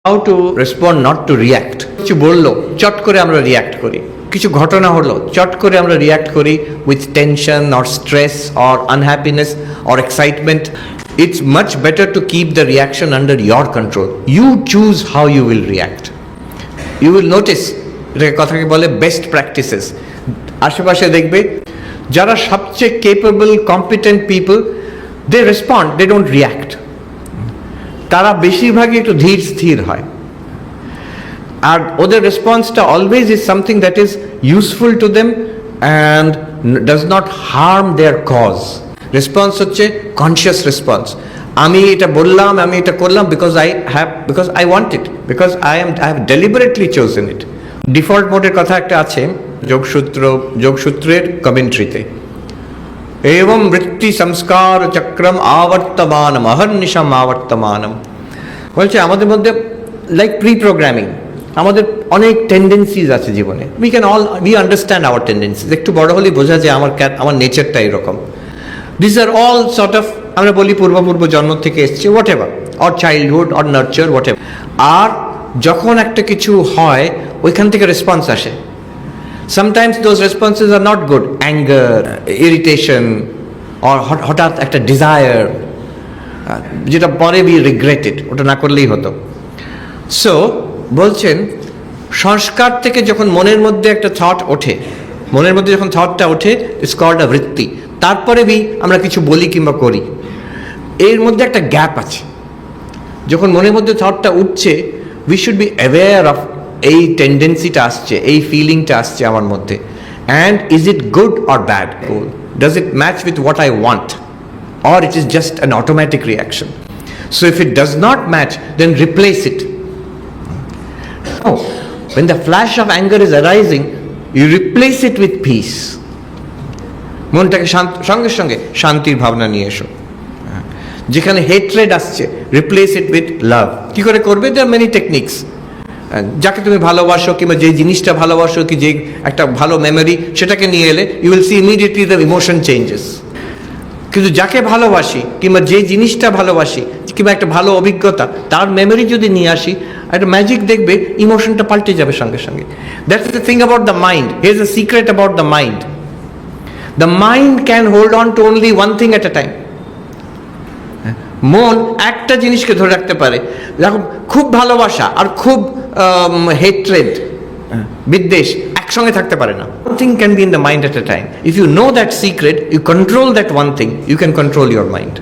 How to respond, not to react. কিছু বললো, চট করে আমরা রিয়াক্ট করি। কিছু ঘটনা হলো, চট করে আমরা রিয়াক্ট করি with tension or stress or unhappiness or excitement. It's much better to keep the reaction under your control. You choose how you will react. You will notice, এটাকে কথাকে বলে বেস্ট প্র্যাকটিসেস। আশেপাশে দেখবে যারা সবচেয়ে capable competent people, they respond, they don't react. তারা বেশিরভাগই একটু ধীর স্থির হয়, আর ওদের রেসপন্সটা always is something that is useful to them and does not harm their cause. Response হচ্ছে কনসিয়াস রেসপন্স। আমি এটা বললাম, আমি এটা করলাম because I want it, because I have deliberately chosen it. Default মোডের কথা একটা আছে যোগসূত্রের কমেন্ট্রিতে, এবং বৃত্তি সংস্কার চক্রম আবর্তমানম অহর্নিশম আবর্তমানম। বলছে আমাদের মধ্যে লাইক প্রি প্রোগ্রামিং, আমাদের অনেক টেন্ডেন্সিজ আছে জীবনে। We understand our tendencies. একটু বড় হলেই বোঝা যায় আমার নেচারটা এরকম। This are all sort of, আমরা বলি পূর্ব জন্ম থেকে এসছে, whatever, or childhood or nurture, whatever. আর যখন একটা কিছু হয় ওইখান থেকে রেসপন্স আসে। Sometimes those responses are not good. Anger, irritation, or হঠাৎ একটা desire, যেটা পরে we regret it, ওটা না করলেই হতো। সো বলছেন সংস্কার থেকে যখন মনের মধ্যে একটা থট ওঠে, মনের মধ্যে যখন থটটা ওঠে, ইটস কল্ড আ বৃত্তি। তারপরে আমরা কিছু বলি কিংবা করি, এর মধ্যে একটা গ্যাপ আছে। যখন মনের মধ্যে থটটা উঠছে, we should be aware of এই টেন্ডেন্সিটা আসছে, এই ফিলিংটা আসছে আমার মধ্যে, and is it good or bad? Does it match with what I want, or it is just an automatic reaction? So if it does not match, then replace it. When the flash of anger is arising, you replace it with peace. মনটাকে সঙ্গে সঙ্গে শান্তির ভাবনা নিয়ে এসো। যেখানে hatred আসছে, replace it with love. কি করে করবে? দেয়ার মেনি টেকনিক্স। যাকে তুমি ভালোবাসো কিংবা যে জিনিসটা ভালোবাসো, কি যে একটা ভালো মেমোরি, সেটাকে নিয়ে এলে you will see immediately the emotion changes. কিন্তু যাকে ভালোবাসি কিংবা যে জিনিসটা ভালোবাসি কিংবা একটা ভালো অভিজ্ঞতা, তার মেমোরি যদি নিয়ে আসি, একটা ম্যাজিক দেখবে, ইমোশনটা পাল্টে যাবে সঙ্গে সঙ্গে। That's the thing about the mind. Here is the secret about the mind. The mind can hold on to only one thing at a time. মন একটা জিনিসকে ধরে রাখতে পারে। যখন খুব ভালোবাসা আর খুব হেট্রেড, বিদ্বেষ একসঙ্গে থাকতে পারে না। One thing can be in the mind at a time. If you know that secret, you control that one thing, you can control your mind.